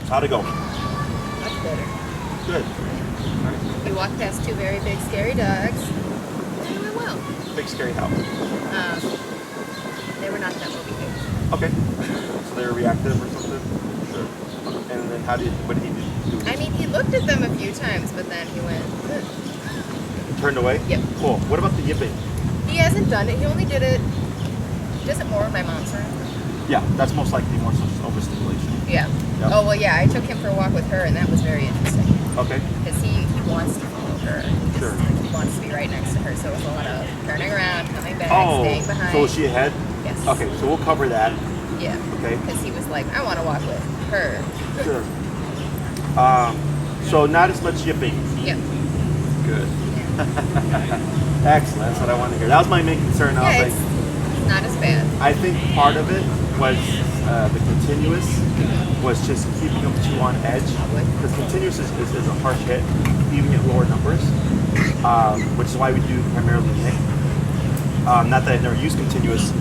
How'd it go? Much better. Good. We walked past two very big, scary dogs. And it went well. Big scary how? They were not that well behaved. Okay. So they were reactive or something? Sure. And then what did he do? I mean, he looked at them a few times, but then he went, ugh. Turned away? Yep. Cool. What about the yipping? He hasn't done it. He only did it. He does it more when my mom's around. Yeah, that's most likely more overstimulation. Yeah. Yep. Oh, well, yeah, I took him for a walk with her, and that was very interesting. Okay. Because he wants to follow her. Sure. He wants to be right next to her, so it was a lot of turning around, coming back, Oh, staying behind. so is she ahead? Yes. Okay, so we'll cover that. Yeah. Okay. Because he was like, I want to walk with her. Sure. So not as much yipping. Yeah. Good. Excellent. That's what I wanted to hear. That was my main concern. I Yeah, was it's like, not as bad. I think part of it was the continuous was just keeping them too on edge. Because continuous is a harsh hit, even at lower numbers, which is why we do primarily Nick. Not that I've never used continuous,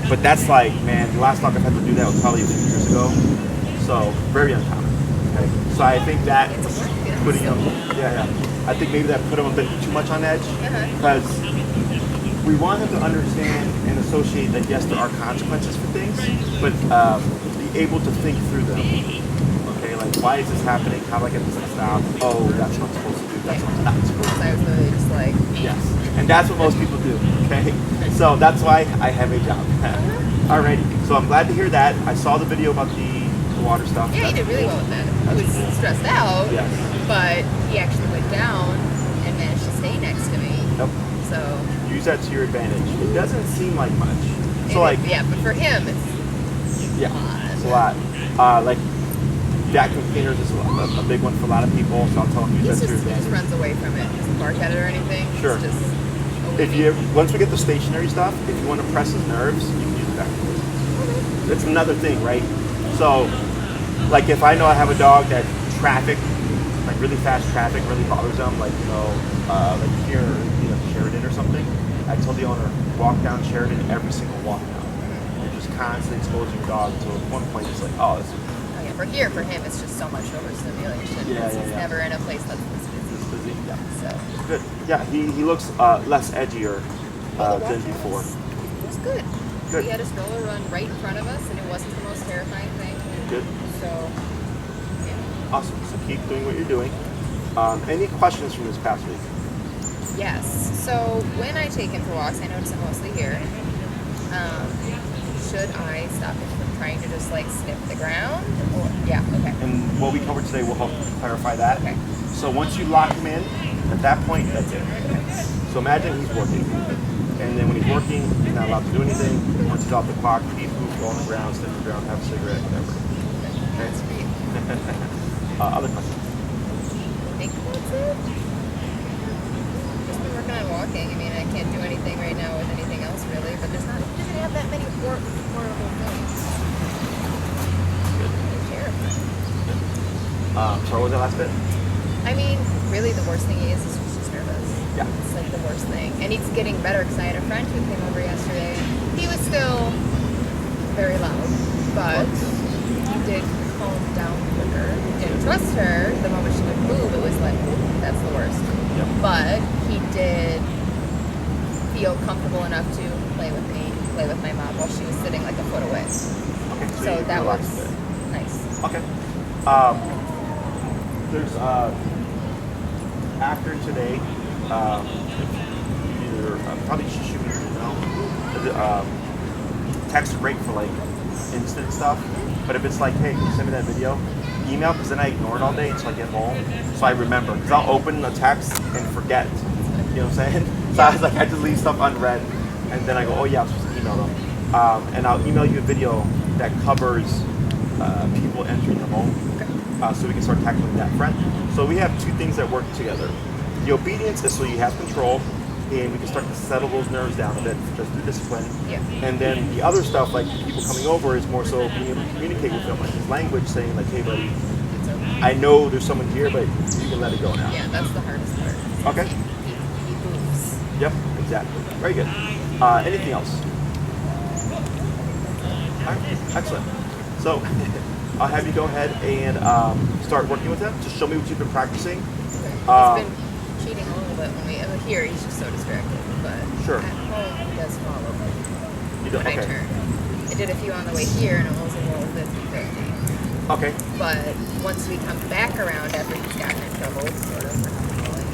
but that's like, man, the last dog I've had to do that was probably a few years ago. So very uncommon. Okay? So I think that was putting them, I think maybe that put them a bit too much on edge because we want them to understand and associate that yes, there are consequences for things, but be able to think through them. Okay, like why is this happening? How do I get this to stop? Oh, that's what I'm supposed to do. That's what I'm not supposed to do. I was really just like, Yes, and that's what most people do. Okay, so that's why I have a job. Alrighty, so I'm glad to hear that. I saw the video about the water stuff. yeah, he did really well with that. He was stressed out, Yes. but he actually went down and managed to stay next to me. Yep. So Use that to your advantage. It doesn't seem like much. So like, yeah, but for him, it's it's a lot. Like vacuum cleaners is a big one for a lot of people. So I'll tell them use that to your he just advantage. runs away from it. He doesn't bark at it or anything. Sure. It's just If you once we get the stationary stuff, if you want to press his nerves, you can use the vacuum cleaner. It's another thing, right? So, like if I know I have a dog that traffic, like really fast traffic, really bothers them, like like here, Sheridan or something. I told the owner, walk down Sheridan every single walk now. You're just constantly exposing your dog to at one point it's like, oh, this is oh yeah, for him, it's just so much overstimulation. Yeah, He's yeah. never in a place that's this busy. busy. Yeah. So Good. Yeah, he looks less edgier than before. it was good. Good. He had a stroller run right in front of us, and it wasn't the most terrifying thing. Good. So yeah. Awesome. So keep doing what you're doing. Any questions from this past week? Yes. So when I take him for walks, I notice I'm mostly here. Should I stop him from trying to just like sniff the ground? Or okay. And what we covered today will help clarify that. Okay. So once you lock him in, at that point, that's it. So imagine he's working. And then when he's working, he's not allowed to do anything. Once he's off the clock, he moves, go on the ground, sniff the ground, have a cigarette, whatever. That's great. Other questions? I think that's it. Just been working on walking. I mean, I can't do anything right now with anything else really, but he doesn't have that many horrible things. Good. They're terrifying. So what was that last bit? I mean, really the worst thing he is just nervous. Yeah. It's like the worst thing. And he's getting better because I had a friend who came over yesterday. He was still very loud, but he did calm down quicker. Didn't trust her. The moment she would move, it was like, ooh, that's the worst. Yep. But he did feel comfortable enough to play with me, play with my mom while she was sitting like a foot away. Okay. So you that was relaxed a bit. nice. Okay. There's after today, either probably should shoot me an email. Text are great for like instant stuff, but if it's like, hey, can you send me that video? Email, because then I ignore it all day until I get home, so I remember. Because I'll open the text and forget. You know what I'm saying? So I was like, I just leave stuff unread, and then I go, oh yeah, I'm supposed to email them, and I'll email you a video that covers people entering the home. So we can start tackling that front. So we have two things that work together. The obedience is so you have control, and we can start to settle those nerves down a bit just through discipline. Yeah. And then the other stuff, like people coming over, is more so being able to communicate with them, like his language, saying like, hey buddy, It's okay. I know there's someone here, but you can let it go now. Yeah, that's the hardest part. Okay. He moves. Yep, exactly. Very good. Anything else? All right, excellent. So, I'll have you go ahead and start working with him. Just show me what you've been practicing. He's been cheating a little bit when here. He's just so distracted, but Sure. at home he does follow me You do, when I okay. turn. I did a few on the way here, and it was a little 50-50. Okay. But once we come back around after he's gotten in trouble, sort of,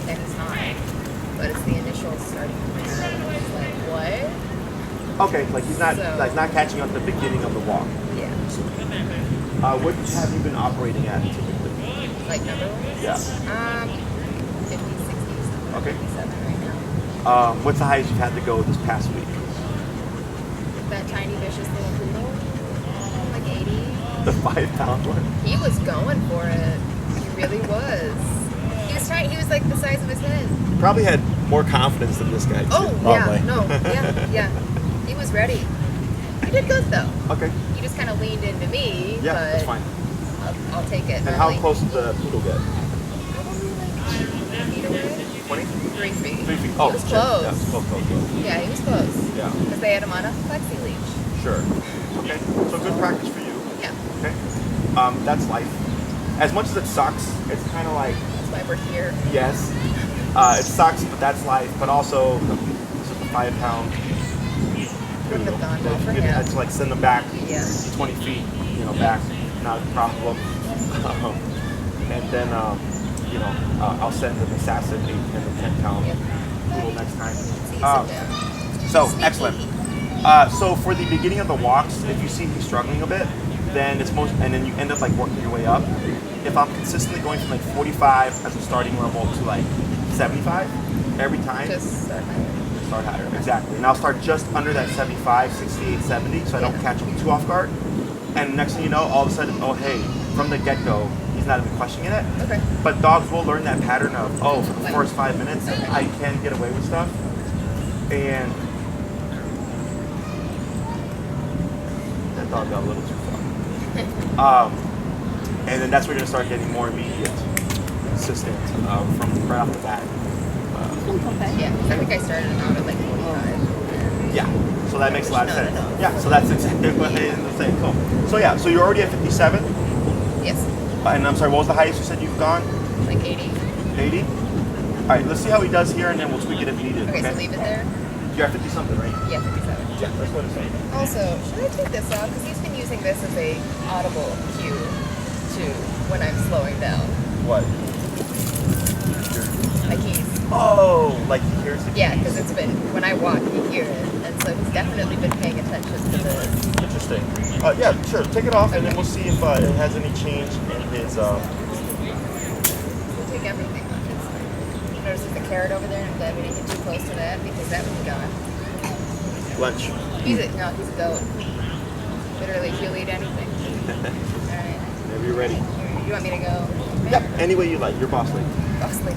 then he's fine. But it's the initial starting point. It's like, what? Okay, like he's not not catching on at the beginning of the walk. Yeah. What have you been operating at typically? Like number one? Yeah. 50, 60, Okay. 57 right now. What's the highest you've had to go this past week? That tiny vicious little poodle, like 80. The 5-pound one? He was going for it. He really was. He was trying. He was like the size of his head. Probably had more confidence than this guy. Oh Probably. yeah, no, yeah. He was ready. He did good though. Okay. He just kind of leaned into me. Yeah, but that's fine. I'll take it. And how close did the poodle get? Probably like 3 feet away. 20? 3 feet. 3 feet. Oh, He was sure. close. Yeah, close. Yeah, he was close. Yeah. Because they had him on a flexi leash. Sure. Okay. So good practice for you. Yeah. Okay. That's life. As much as it sucks, it's kind of like, That's why we're here. yes, it sucks, but that's life. But also, this is the 5-pound. Wouldn't have gone well for I him. had to like send them back Yeah. 20 feet, back, not a problem. And then, I'll send an assassin 8 and a 10-pound Yep. poodle next time. See, sit Um, down. So, Sneaky. excellent. So for the beginning of the walks, if you see he's struggling a bit, then and then you end up like working your way up. If I'm consistently going from like 45 as a starting level to like 75 every time, Just start higher. start higher, exactly. And I'll start just under that 75, 68, 70, so I don't catch him too off guard. And next thing you know, all of a sudden, oh hey, from the get-go, he's not even questioning it. Okay. But dogs will learn that pattern of, for the first 5 minutes, I can get away with stuff. And that dog got a little too far. And then that's where you're gonna start getting more immediate, consistent from right off the bat. Yeah, I think I started him out at like 45. Yeah, so that makes a lot of No, sense. no. Yeah, so that's exactly what I was saying. Cool. So yeah, so you're already at 57, Yes, and I'm sorry, what was the highest you said you've gone? like 80. 80. All right, let's see how he does here, and then we'll tweak it if needed. Okay, so leave it there? You're at 50 something, right? Yeah, 57. Yeah, that's what it's saying. Also, should I take this out? Because he's been using this as a audible cue to when I'm slowing down. What? My keys. Oh, like he hears the Yeah, keys. because it's been, when I walk, you hear it. And so he's definitely been paying attention to this. Interesting. Yeah, sure. Take it off, and then we'll see if it has any change in his. We'll take everything off. Notice there's a carrot over there, and I'm glad we didn't get too close to that because that would be gone. Lunch. He's a goat. Literally, he'll eat anything. Alright. Whenever you're ready. You want me to go? Yep. Any way you like. You're boss lady. Boss lady.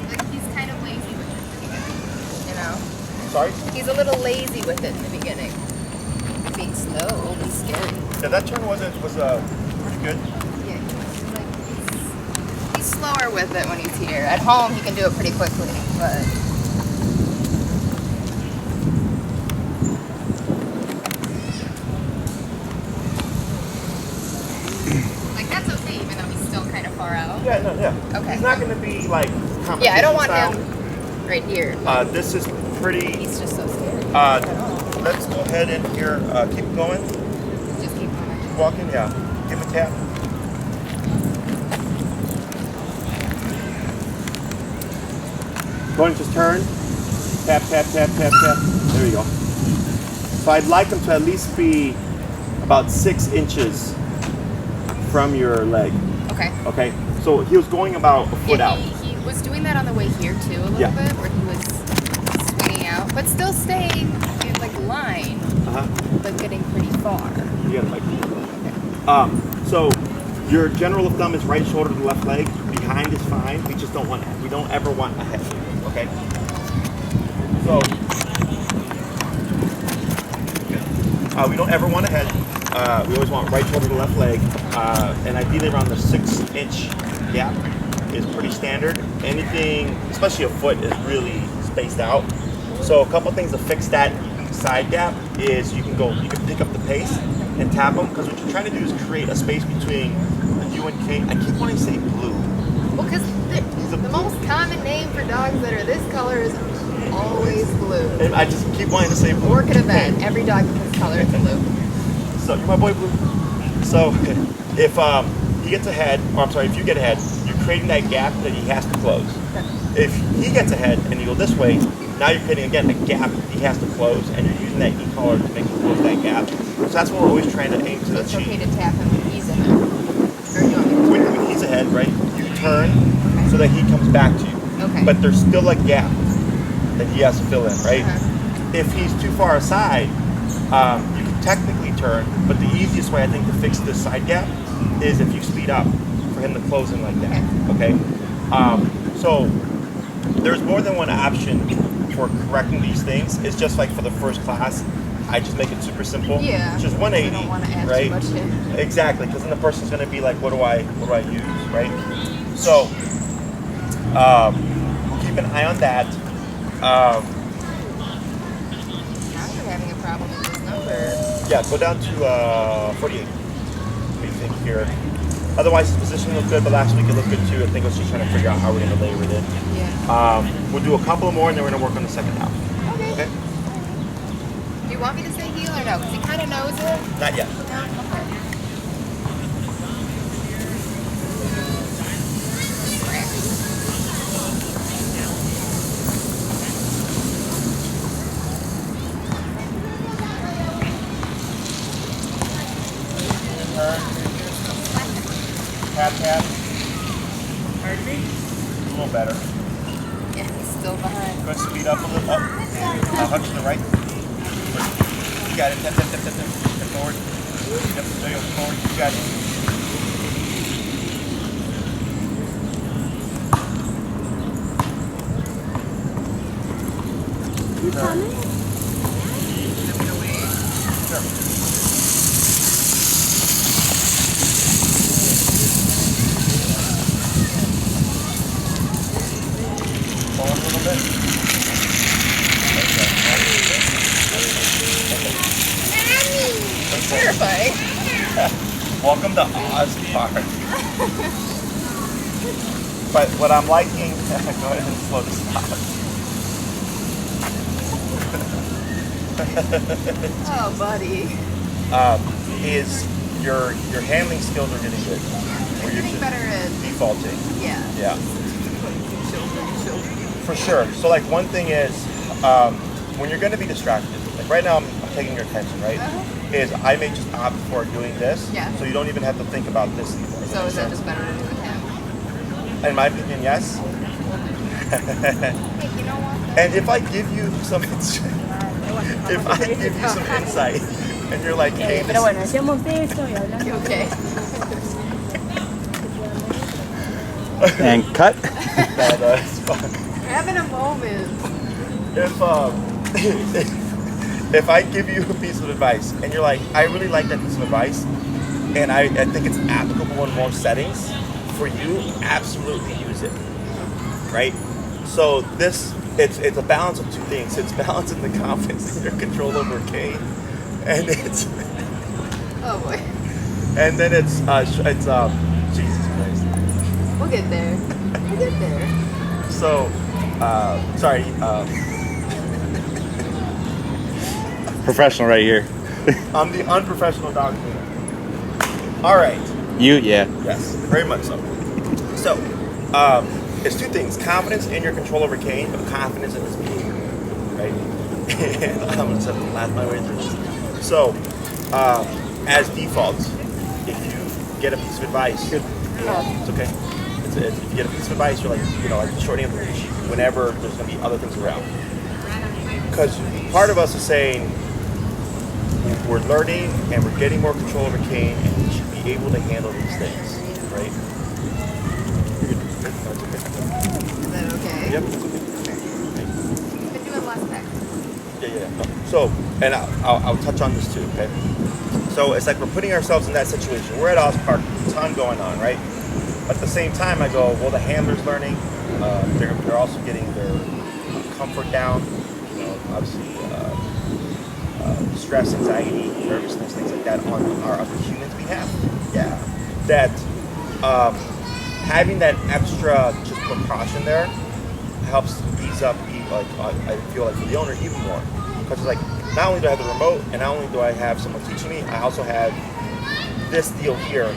Like, he's kind of lazy with it in the beginning. You know? Sorry. He's a little lazy with it in the beginning. Being slow will be scary. Yeah, that turn was pretty good. Yeah, he's slower with it when he's here. At home, he can do it pretty quickly, but like that's okay, even though he's still kind of far out. Yeah, no, yeah. Okay. He's not going to be like competition Yeah, I don't want style. him right here. This is pretty. He's just so scared. Let's go ahead and here keep going. Just keep going. Keep walking. Yeah. Give him a tap. Going to just turn. Tap, tap, tap, tap, tap. There you go. So I'd like him to at least be about 6 inches from your leg. Okay. Okay. So he was going about a foot Yeah, out. he was doing that on the way here too a little Yeah. bit, where he was swinging out, but still staying in like line, but getting pretty far. You got it, like. So your general rule of thumb is right shoulder to left leg. Behind is fine. We just don't want. We don't ever want a head. Okay. So we don't ever want a head. We always want right shoulder to left leg, and ideally around the 6-inch gap is pretty standard. Anything, especially a foot, is really spaced out. So a couple things to fix that side gap is you can pick up the pace and tap them, because what you're trying to do is create a space between you and Kane. I keep wanting to say blue. Well, because the most common name for dogs that are this color is always blue. And I just keep wanting to say blue. Work at a vet, every dog is this color is blue. So you're my boy Blue. So if he gets ahead, or I'm sorry, if you get ahead, you're creating that gap that he has to close. Okay. If he gets ahead and you go this way, now you're creating again a gap he has to close, and you're using that e-collar to make him close that gap. So that's what we're always trying to aim to So it's achieve. okay to tap him when he's ahead. Or you want me to When he's ahead, right, you turn so that he comes back to you. Okay. But there's still a gap that he has to fill in, right? Uh-huh. If he's too far aside, you can technically turn, but the easiest way I think to fix this side gap is if you speed up for him to close in like that, okay? So there's more than one option for correcting these things. It's just like for the first class, I just make it super simple. Yeah. It's just 180, I don't want to add right? too much in. Exactly, because then the person's going to be like, what do I use, right? So keep an eye on that. Now you're having a problem with this number. Yeah, go down to 48. What do you think here? Otherwise, his position looked good, but last week it looked good too. I think I was just trying to figure out how we're going to layer it in. Yeah. We'll do a couple more, and then we're going to work on the second half. Okay. Okay? Do you want me to say heel or no? Because he kind of knows it. Not yet. No? Okay. Tap, tap. A little better. Yeah, he's still behind. Go ahead, speed up a little. Up. Hug to the right. You got it. Tap, tap, tap, tap, tap. Step forward. Yep, there you go. Forward. You got it. You coming? Sure. Forward a little bit. Terrifying. Welcome to Oz Park. But what I'm liking, go ahead and slow this down. Oh, buddy. Is your handling skills are getting good. Or you're Getting just better at, defaulting. yeah. Yeah, Children. for sure. So like one thing is, when you're going to be distracted, like right now I'm taking your attention, right? Is I may just opt for doing this, Yeah. so you don't even have to think about this anymore. Does So make is that sense? just better to do with him? In my opinion, yes. Hey, you know what? And if I give you some, if I give you some insight, and you're like, hey, Pero bueno, hacemos de eso y hablamos. Okay. And cut. it's fun. Having a moment. If I give you a piece of advice and you're like, I really like that piece of advice, and I think it's applicable in more settings for you, absolutely use it, right? So it's a balance of two things. It's balancing the confidence in your control over Kane, and Oh boy. and then it's Jesus Christ. We'll get there. We'll get there. So sorry. Professional right here. I'm the unprofessional dog trainer. All right. You, yeah. Yes, very much so. So, it's two things: confidence in your control over Kane, but confidence in his behavior, right? And I'm just have to laugh my way through this. So, as default, if you get a piece of advice, it's okay. If you get a piece of advice, you're like shortening the leash whenever there's going to be other things around. Because part of us is saying we're learning and we're getting more control over Kane, and we should be able to handle these things, right? Is that okay? Yep. You've been doing less back. Yeah. No. So, and I'll touch on this too, okay? So it's like we're putting ourselves in that situation. We're at Oz Park, a ton going on, right? At the same time, I go, well, the handler's learning. They're also getting their comfort down. You know, obviously, stress, anxiety, nervousness, things like that on our other humans' behalf. Yeah, that having that extra just precaution there helps ease up. I feel like for the owner even more, because it's like not only do I have the remote, and not only do I have someone teaching me, I also have this deal here.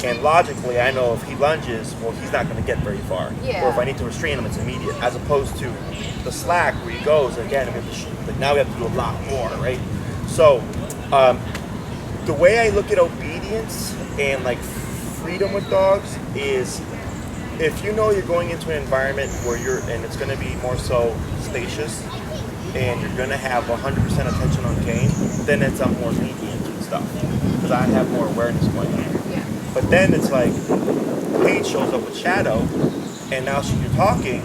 And logically, I know if he lunges, well, he's not going to get very far. Yeah. Or if I need to restrain him, it's immediate. As opposed to the slack where he goes, again, but now we have to do a lot more, right? So, the way I look at obedience and like freedom with dogs is, if you know you're going into an environment where and it's going to be more so spacious, and you're going to have 100% attention on Kane, then it's more lenient and stuff, because I have more awareness going on. Yeah. But then it's like, Kane shows up with Shadow, and now you're talking,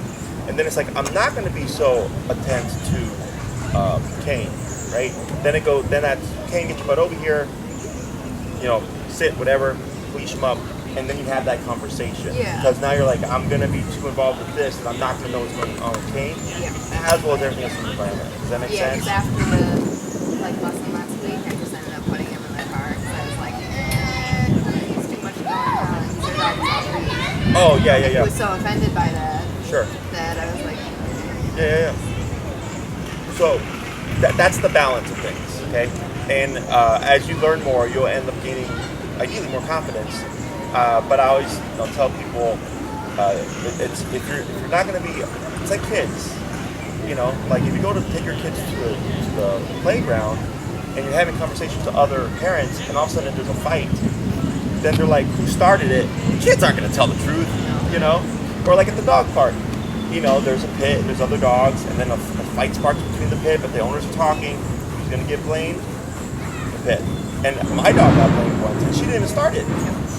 and then it's like, I'm not going to be so attent to Kane, right? Then that's, Kane, get your butt over here, you know, sit, whatever, leash him up, and then you have that conversation. Yeah. Because now you're like, I'm going to be too involved with this, and I'm not going to know what's going on with Kane, as well as everything else in the environment. Does that make sense? Yeah, because after the lesson last week, I just ended up putting him in the car because I was like, there's too much going on. He's a dog without leash. Oh, yeah. He was so offended by that. Sure. That I was like, Yeah. So that's the balance of things, okay? And as you learn more, you'll end up gaining, ideally, more confidence. But I always tell people, it's if you're not going to be, it's like kids, you know, like if you go to take your kids to the playground and you're having conversations with other parents, and all of a sudden there's a fight, then they're like, who started it? Kids aren't going to tell the truth, you know? Or like at the dog park, you know, there's a pit and there's other dogs, and then a fight sparks between the pit, but the owners are talking. Who's going to get blamed? The pit. And my dog got blamed once, and she didn't even start it.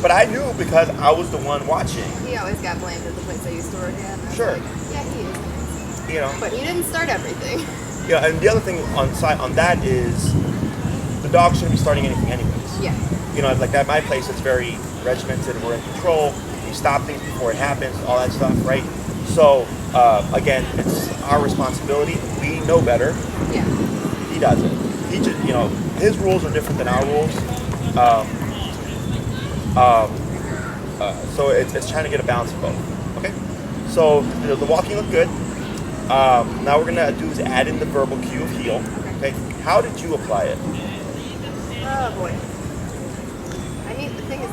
But I knew because I was the one watching. he always got blamed at the place I used to work at. Sure. Like, yeah, he is. You know. But he didn't start everything. Yeah, and the other thing on that is the dog shouldn't be starting anything anyways. Yeah. You know, like at my place, it's very regimented. We're in control. We stop things before it happens, all that stuff, right? So, again, it's our responsibility. We know better. Yeah. He doesn't. He just, you know, his rules are different than our rules. So it's trying to get a balance of both. Okay? So, you know, the walking looked good. Now we're going to do is add in the verbal cue of heel. Okay? How did you apply it? Oh boy. I mean, the thing is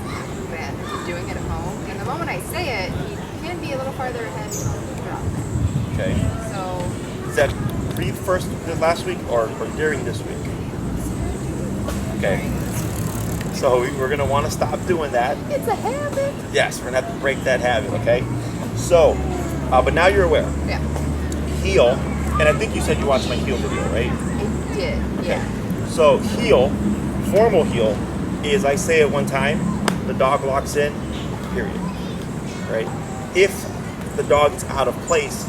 that he's doing it at home, and the moment I say it, he can be a little farther ahead of the drop. Okay. So, Is that last week or during this week? Okay. So we're going to want to stop doing that. it's a habit. Yes, we're going to have to break that habit, okay? So, but now you're aware. Yeah. Heel, and I think you said you watched my heel video, right? I did, yeah. So heel, formal heel, is I say it one time, the dog locks in, period. Right? If the dog is out of place,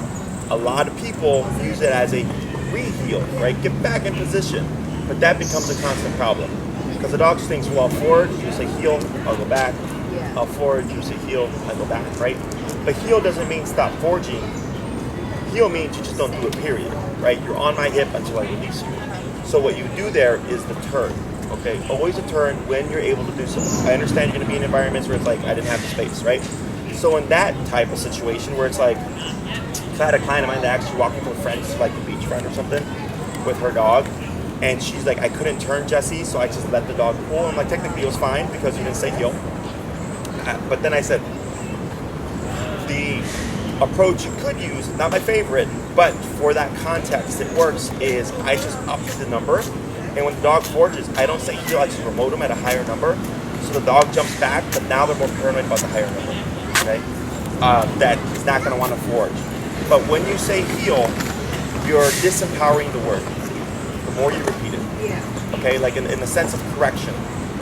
a lot of people use it as a re-heel, right? Get back in position. But that becomes a constant problem. Because the dog just thinks, well, I'll forward, you say heel, I'll go back. Yeah. I'll forward, you say heel, I go back, right? But heel doesn't mean stop foraging. Heel means you just don't do it, period, right? You're on my hip until I release you. So what you do there is the turn, okay? Always a turn when you're able to do so. I understand you're gonna be in environments where it's like, I didn't have the space, right? So in that type of situation where it's like, if I had a client of mine that actually walked with her friends, like a beach friend or something, with her dog, and she's like, I couldn't turn Jessie, so I just let the dog pull. I'm like, technically it was fine because you didn't say heel. But then I said, the approach you could use, not my favorite, but for that context it works, is I just up the number, and when the dog forges, I don't say heel, I just remote them at a higher number, so the dog jumps back, but now they're more paranoid about the higher number, okay? That he's not going to want to forge. But when you say heel, you're disempowering the word, the more you repeat it. Yeah. Okay, like in the sense of correction.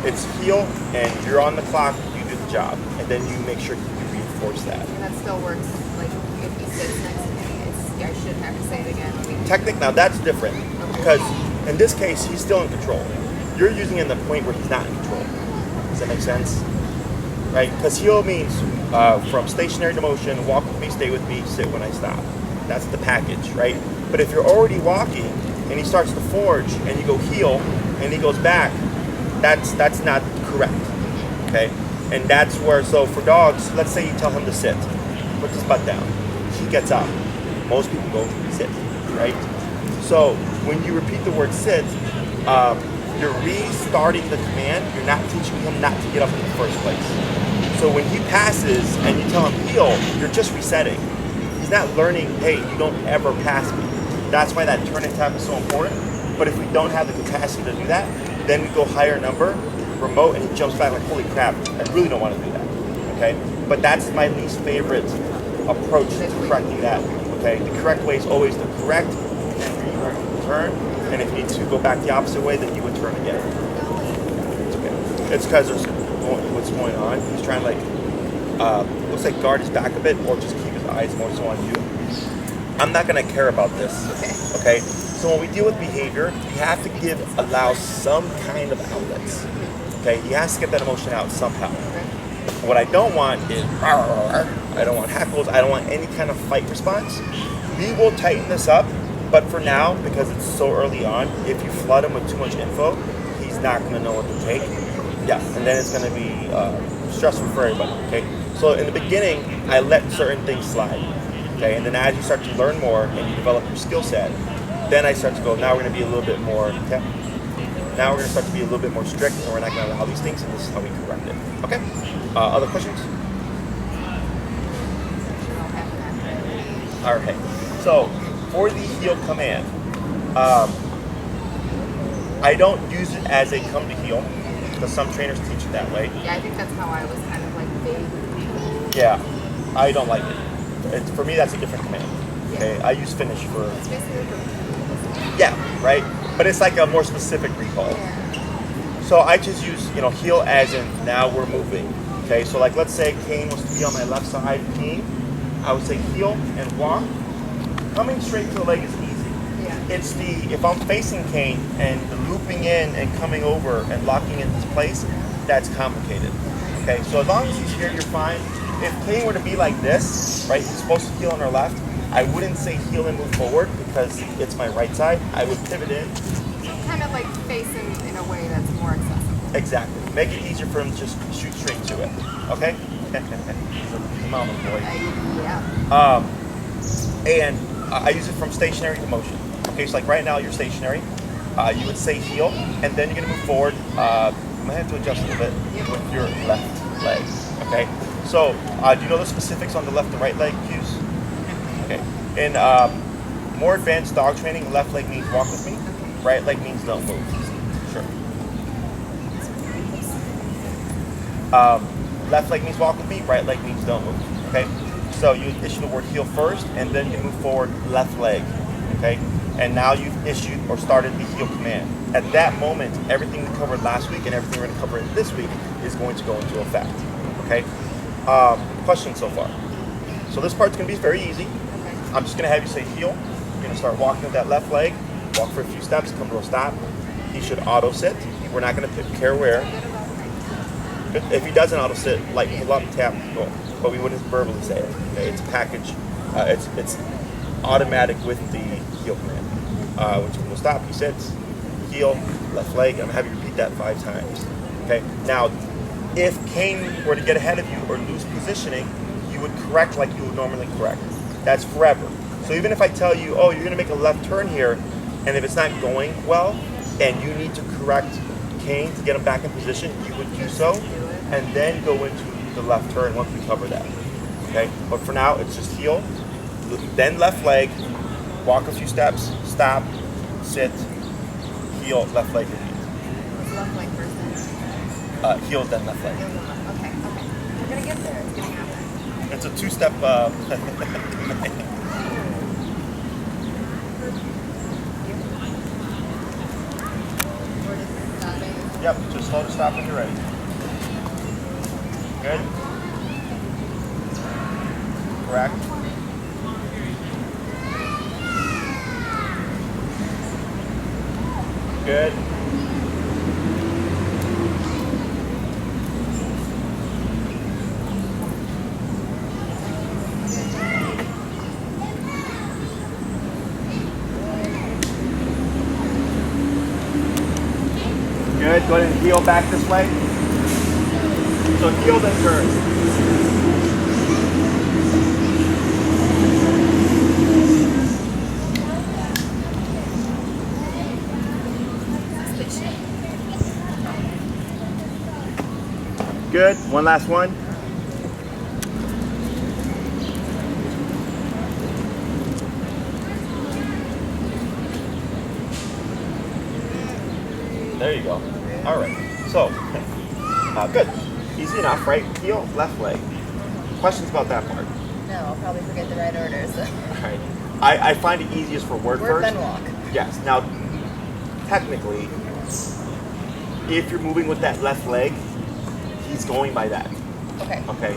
It's heel, and you're on the clock, you do the job, and then you make sure you reinforce that. And that still works. Like, if he sits next to me, I shouldn't have to say it again. Technic, now that's different, because in this case, he's still in control. You're using it in the point where he's not in control. Does that make sense? Right? Because heel means from stationary to motion, walk with me, stay with me, sit when I stop. That's the package, right? But if you're already walking and he starts to forge and you go heel and he goes back, that's not correct, okay? And that's where, so for dogs, let's say you tell him to sit, put his butt down, he gets up. Most people go sit, right? So when you repeat the word sit, you're restarting the command. You're not teaching him not to get up in the first place. So when he passes and you tell him heel, you're just resetting. He's not learning, hey, you don't ever pass me. That's why that turn and tap is so important. But if we don't have the capacity to do that, then we go higher number, remote, and he jumps back like, holy crap, I really don't want to do that, okay? But that's my least favorite approach to correcting that, okay? The correct way is always to correct and turn, and if you need to go back the opposite way, then you would turn again. It's okay. It's because there's what's going on. He's trying to looks like guard his back a bit, or just keep his eyes more so on you. I'm not gonna care about this, okay? So when we deal with behavior, you have to allow some kind of outlets, okay? He has to get that emotion out somehow. What I don't want is, I don't want hackles, I don't want any kind of fight response. We will tighten this up, but for now, because it's so early on, if you flood him with too much info, he's not gonna know what to take. Yeah, and then it's gonna be stressful for everybody, okay? So in the beginning, I let certain things slide, okay? And then as you start to learn more and you develop your skill set, then I start to go, now we're gonna be a little bit more, okay? Now we're gonna start to be a little bit more strict, and we're not gonna allow these things, and this is how we correct it, okay? Other questions? All right, so for the heel command, I don't use it as a come to heel, because some trainers teach it that way. Yeah, I think that's how I was kind of like vague. Yeah, I don't like it. For me, that's a different command. Okay, I use finish for. It's basically Yeah, right. But it's like a more specific recall. So I just use heel as in now we're moving. Okay, so like let's say Kane was to be on my left side peeing, I would say heel and walk. Coming straight to the leg is easy. Yeah. It's if I'm facing Kane and the looping in and coming over and locking in his place, that's complicated. Okay, so as long as he's here, you're fine. If Kane were to be like this, right, he's supposed to heel on our left, I wouldn't say heel and move forward because it's my right side. I would pivot in. Kind of like face him in a way that's more accessible. Exactly. Make it easier for him to just shoot straight to it. Okay? He's a mama's boy. Yeah. And I use it from stationary to motion. Okay, so like right now you're stationary. You would say heel, and then you're gonna move forward. You might have to adjust a little bit with your left leg. Okay. So do you know the specifics on the left and right leg cues? Okay. In more advanced dog training, left leg means walk with me. Right leg means don't move. Sure. Left leg means walk with me. Right leg means don't move. Okay. So you issue the word heel first, and then you move forward left leg. Okay. And now you've issued or started the heel command. At that moment, everything we covered last week and everything we're going to cover this week is going to go into effect. Okay. Questions so far? So this part's going to be very easy. I'm just going to have you say heel. You're going to start walking with that left leg. Walk for a few steps, come to a stop. He should auto sit. We're not going to care where. If he doesn't auto sit, like pull up, tap, go. But we wouldn't verbally say it. Okay, it's a package. It's automatic with the heel command. When you come to a stop, he sits. Heel, left leg. I'm going to have you repeat that 5 times. Okay. Now, if Kane were to get ahead of you or lose positioning, you would correct like you would normally correct. That's forever. So even if I tell you, oh, you're going to make a left turn here, and if it's not going well, and you need to correct Kane to get him back in position, you would do so, and then go into the left turn once we cover that. Okay? But for now, it's just heel, then left leg, walk a few steps, stop, sit, heel, left leg, repeat. What's left leg first? Heel, then left leg. Okay. We're going to get there. It's going to happen. It's a 2-step Yep, just slow to stop when you're ready. Good? Correct. Good. Go ahead and heel back this way. So heel then turn. Good. One last one. There you go. All right. So, good. Easy enough, right? Heel, left leg. Questions about that part? No, I'll probably forget the right order. So. All right. I find it easiest for word Word first. then walk. Yes. Now, technically, if you're moving with that left leg, he's going by that. Okay. Okay.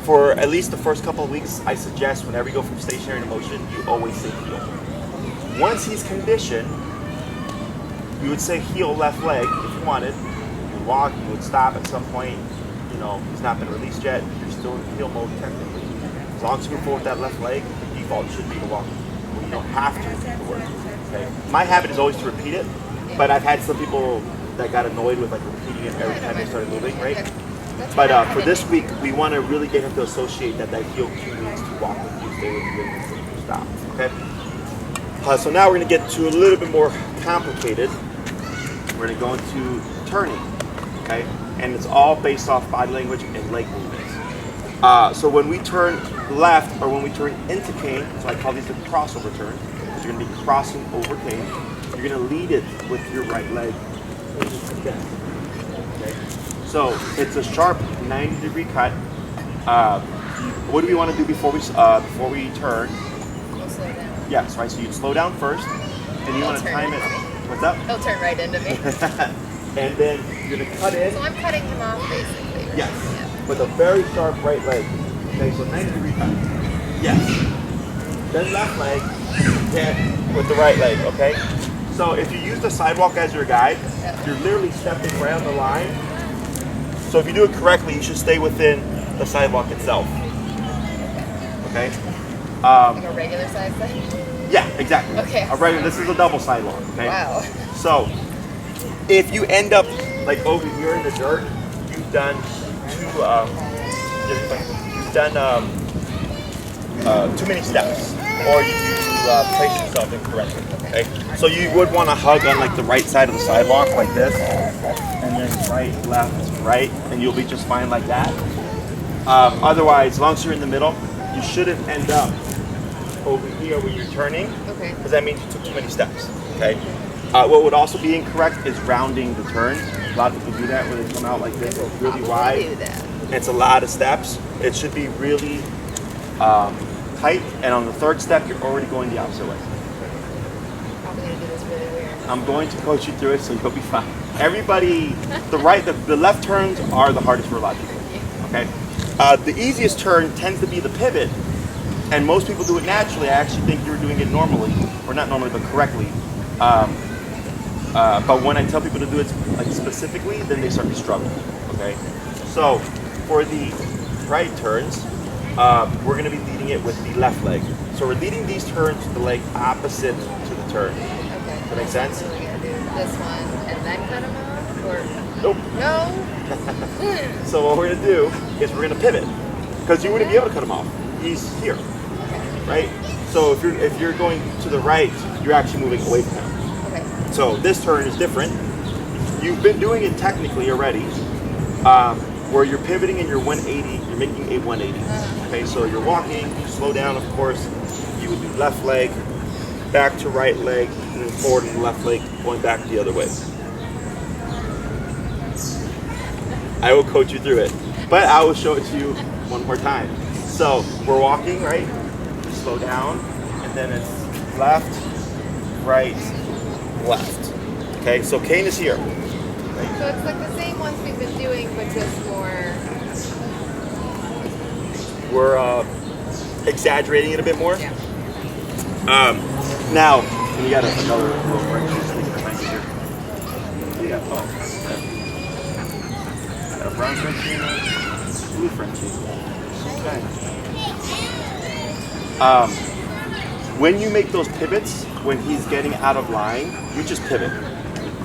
For at least the first couple of weeks, I suggest whenever you go from stationary to motion, you always say heel. Once he's conditioned, you would say heel left leg if you wanted. You would walk, you would stop at some point. You know, he's not been released yet. You're still in heel mode technically. As long as you move forward with that left leg, the default should be to walk. Well, you don't have to repeat the word. Okay. My habit is always to repeat it, but I've had some people that got annoyed with like repeating it every time they started moving, right? But for this week, we want to really get him to associate that heel cue means to walk with you, stay with you, and stop. Okay. So now we're going to get to a little bit more complicated. We're going to go into turning, okay? And it's all based off body language and leg movements. So when we turn left or when we turn into Kane, so I call these the crossover turns, because you're going to be crossing over Kane. You're going to lead it with your right leg. Okay. So it's a sharp 90-degree cut. What do we want to do before we turn? We'll slow down. Yes, right. So you slow down first, and you want to time it. What's up? He'll turn right into me. And then you're gonna cut in. So I'm cutting him off basically. Right? Yes. Yeah. With a very sharp right leg. Okay, so 90-degree cut. Yes. Then left leg. Yeah, with the right leg. Okay. So if you use the sidewalk as your guide, you're literally stepping right on the line. So if you do it correctly, you should stay within the sidewalk itself. Okay. Like a regular size thing? Yeah, exactly. Okay. This is a double sidewalk. Okay. Wow. So if you end up like over here in the dirt, you've done too many steps, or you place yourself incorrectly. Okay. So you would want to hug on like the right side of the sidewalk like this, and then right, left, right, and you'll be just fine like that. Otherwise, as long as you're in the middle, you shouldn't end up over here where you're turning, because that means you took too many steps. Okay. What would also be incorrect is rounding the turns. A lot of people do that where they come out like this, really wide. It's a lot of steps. It should be really tight, and on the third step, you're already going the opposite way. Probably gonna do this really weird. I'm going to coach you through it, so you'll be fine. Everybody, the left turns are the hardest for a lot of people. Okay. The easiest turn tends to be the pivot, and most people do it naturally. I actually think you're doing it normally, or not normally, but correctly. But when I tell people to do it like specifically, then they start to struggle. Okay. So for the right turns, we're going to be leading it with the left leg. So we're leading these turns with the leg opposite to the turn. Okay. Does that make sense? So we're gonna do this one and then cut him off, or Nope. no? So what we're going to do is we're going to pivot, because you wouldn't be able to cut him off. He's here, right? So if you're going to the right, you're actually moving away from him. Okay. So this turn is different. You've been doing it technically already, where you're pivoting and you're 180. You're making a 180. Okay, so you're walking. You slow down, of course. You would do left leg, back to right leg, and then forward and left leg, going back the other way. I will coach you through it, but I will show it to you one more time. So we're walking, right? Slow down, and then it's left, right, left. Okay, so Kane is here. Right? So it's like the same ones we've been doing, but just more. We're exaggerating it a bit more. Yeah. Now, we got another little Frenchie sticking in my here. Yeah. Got a brown Frenchie and a blue Frenchie. Okay. When you make those pivots, when he's getting out of line, you just pivot.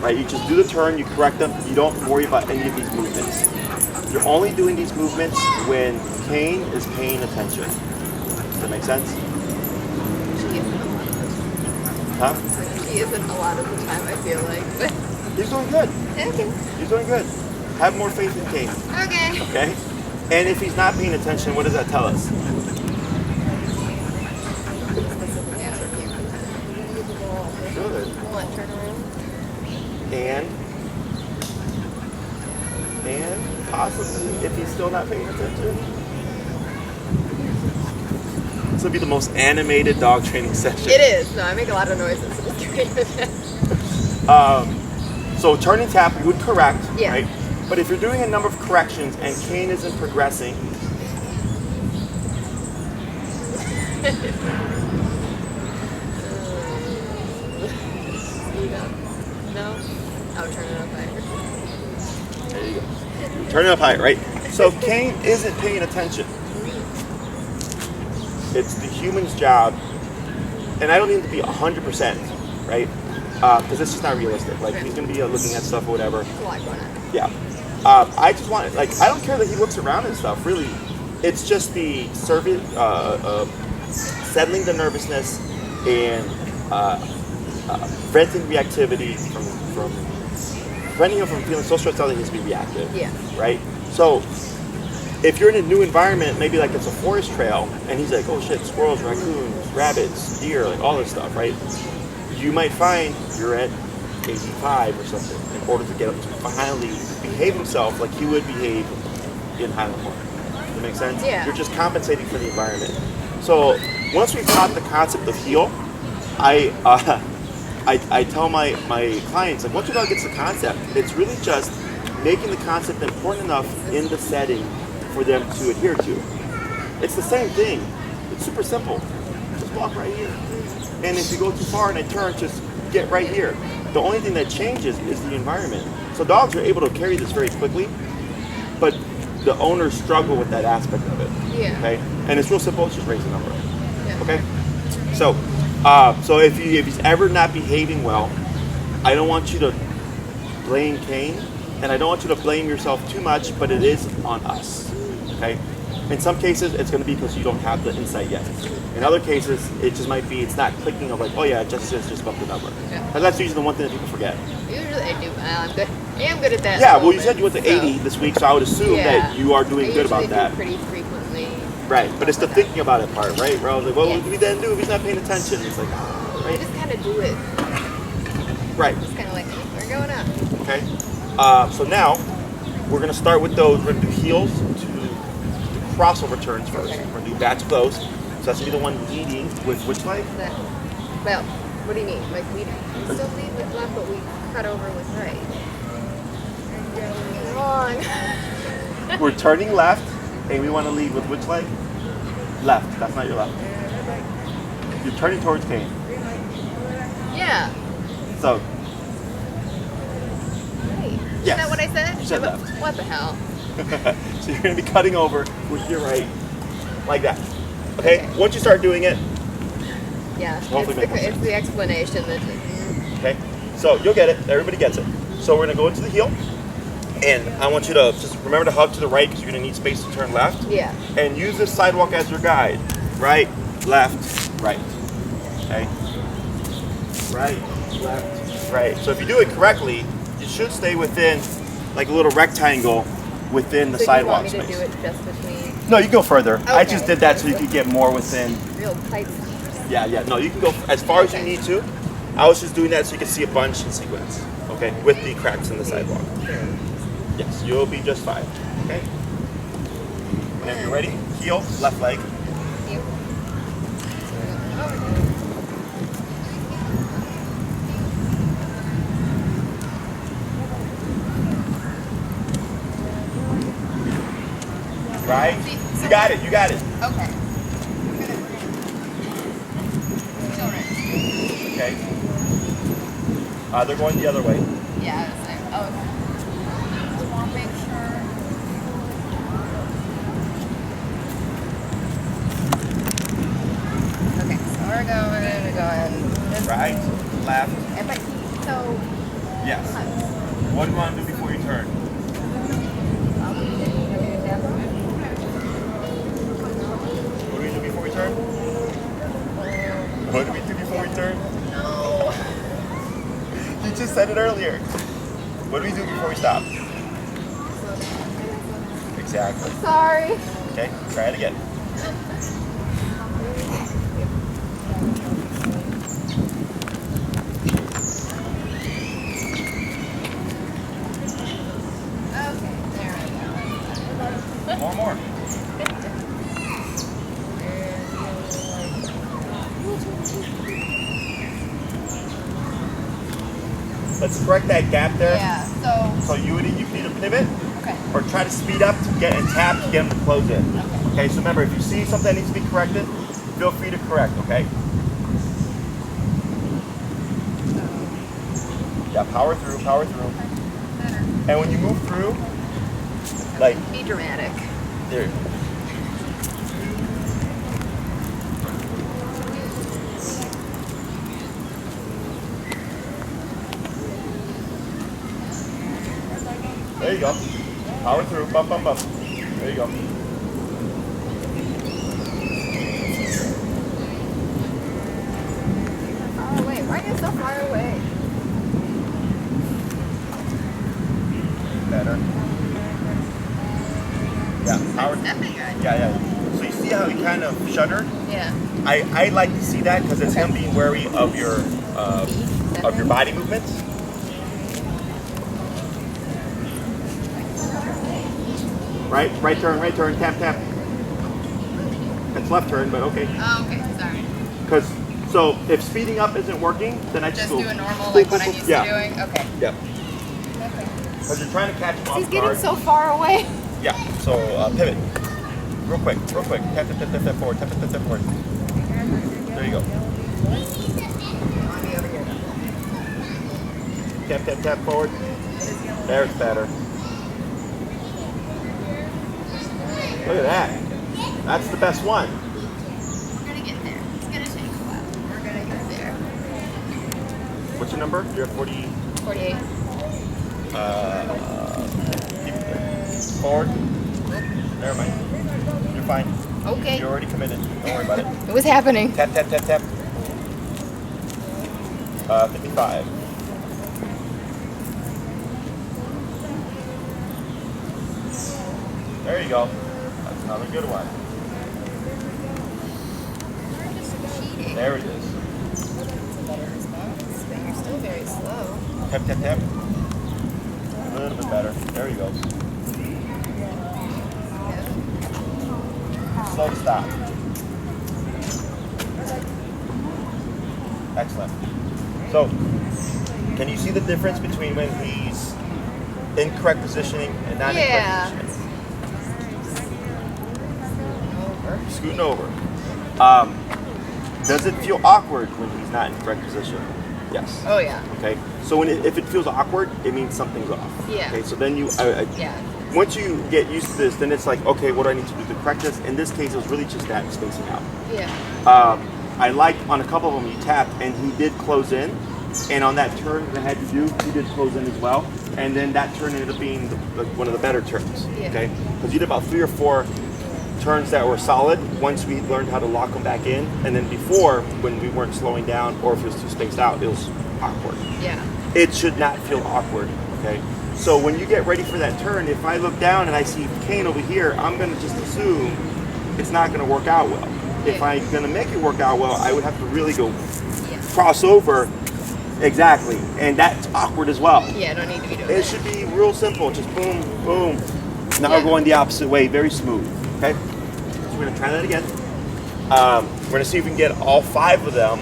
right? You just do the turn, you correct them, you don't worry about any of these movements. You're only doing these movements when Kane is paying attention. Does that make sense? Huh? He isn't a lot of the time, I feel like. But He's doing good. okay. He's doing good. Have more faith in Kane. Okay. Okay? And if he's not paying attention, what does that tell us? Good. Turn around. And possibly, if he's still not paying attention, this will be the most animated dog training session. It is. No, I make a lot of noises. So turning tap, you would correct, Yeah. right? But if you're doing a number of corrections and Kane isn't progressing, No? I'll turn it up higher. there you go. Turn it up higher, right? So Kane isn't paying attention. It's the human's job, and I don't need to be 100%, right? Because it's just not realistic. Like, he's going to be looking at stuff or whatever. There's a lot going on. Yeah. I just want, like, I don't care that he looks around and stuff, really. It's just the settling the nervousness and preventing reactivity from preventing him from feeling so stressed out that he has to be reactive. Yeah. Right? So, if you're in a new environment, maybe like it's a forest trail, and he's like, oh shit, squirrels, raccoons, rabbits, deer, like all this stuff, right? You might find you're at 85 or something in order to get him to finally behave himself like he would behave in Highland Park. Does that make sense? Yeah. You're just compensating for the environment. So once we've taught the concept of heal, I tell my clients, like, once your dog gets the concept, it's really just making the concept important enough in the setting for them to adhere to. It's the same thing. It's super simple. Just walk right here. And if you go too far and I turn, just get right here. The only thing that changes is the environment. So dogs are able to carry this very quickly, but the owners struggle with that aspect of it. Yeah. Okay? And it's real simple, it's just raise the number. Yeah. Okay? So if he's ever not behaving well, I don't want you to blame Kane, and I don't want you to blame yourself too much, but it is on us. Okay? In some cases, it's going to be because you don't have the insight yet. In other cases, it just might be it's not clicking of like, oh yeah, just bumped the number. Yeah. And that's usually the one thing that people forget. Usually I do. I'm good. I am good at that. Yeah, well, you said you went to 80 so- this week, so I would assume that you are doing good about I that. usually do pretty frequently. Right, but it's the thinking about it part, right? Where I was like, what Yeah. would we then do if he's not paying attention? It's like, I right? just kind of do it. Right, Just kind of like, we're going up. okay. So now, we're going to start with those. We're going to do heels to crossover turns first. Okay. We're going to do batch of those. So that's going to be the one leading with which leg? That, well, what do you mean? Like we still lead with left, but we cut over with right. Wrong. We're turning left, and we want to lead with which leg? Left. That's not your left. You're turning towards Kane. Yeah. So, Right. Yes. Isn't that what I said? You said What- left. What the hell? so you're going to be cutting over with your right, like that. Okay? Once you start doing it, Yeah. Hopefully make more It's the explanation that. okay? So you'll get it. Everybody gets it. So we're going to go into the heel. And I want you to just remember to hug to the right because you're going to need space to turn left. Yeah. And use this sidewalk as your guide. Right, left, right. Okay? Right, left, right. So if you do it correctly, you should stay within like a little rectangle within the So sidewalk you want me space. to do it just between No, you can go further. I Okay. just did that so you could get more within. real tight? Yeah. No, you can go as far as you need to. I was just doing that so you can see a bunch in sequence. Okay, with the cracks in the sidewalk. Yes, you'll be just fine. Okay. Whenever you're ready, heel, left leg. You. Right. You got it. You got it. Okay. Okay. They're going the other way. Yeah, I was like, oh, okay. Just want to make sure. Okay, so we're going. Right, left. But so Yes. What do you want to do before you turn? What do we do before we turn? What do we do before we turn? No. You just said it earlier. What do we do before we stop? Exactly. Sorry. Okay, try it again. Okay, there we go. More. Let's correct that gap there. Yeah, So you need to pivot okay. or try to speed up to get and tap to get them to close in. Okay, so remember, if you see something that needs to be corrected, feel free to correct, okay? Yeah, power through. And when you move through, like, Be dramatic. there. There you go. Power through. Bump. There you go. Far away. Why are you so far away? Better. Yeah, power. Definitely good. Yeah. So you see how he kind of shuddered? Yeah. I like to see that because it's him being wary of your body movements. Right turn, tap. It's left turn, but okay. Oh, okay. Sorry. Because so if speeding up isn't working, then I just Just go do a normal, like what I'm used yeah. to doing? Okay. Yeah. Okay. Because you're trying to catch him off He's getting guard. so far away. Yeah. So pivot. Real quick. Tap forward. Tap forward. There you go. Tap forward. There's better. Look at that. That's the best one. We're gonna get there. It's gonna take a while. We're gonna get there. What's your number? You're at 40. 48. Keep forward. Never mind. You're fine. Okay. You're already committed. Don't worry about it. It was happening. Tap. 55. There you go. That's another good one. You're just cheating. There it is. That's a better response, but you're still very slow. Tap. A little bit better. There you go. Slow to stop. Excellent. So, can you see the difference between when he's in correct positioning and not Yeah. in correct positioning? Over. Scooting over. Does it feel awkward when he's not in correct position? Yes. Oh yeah. Okay. So if it feels awkward, it means something's off. Yeah. Okay. So then Yeah. once you get used to this, then it's like, okay, what do I need to do to correct this? In this case, it was really just that spacing out. Yeah. I liked on a couple of them you tapped, and he did close in. And on that turn that I had to do, he did close in as well. And then that turn ended up being one of the better turns. Yeah. Okay. Because you did about 3 or 4 turns that were solid once we learned how to lock them back in. And then before, when we weren't slowing down or if it was too spaced out, it was awkward. Yeah. It should not feel awkward, okay? So when you get ready for that turn, if I look down and I see Kane over here, I'm gonna just assume it's not gonna work out well. If Yeah. I'm gonna make it work out well, I would have to really go Yeah. cross over. Exactly, and that's awkward as well. Yeah. I don't need to be doing It that. should be real simple, just boom, boom. Now Yeah. we're going the opposite way, very smooth, okay? So we're gonna try that again. We're gonna see if we can get all 5 of them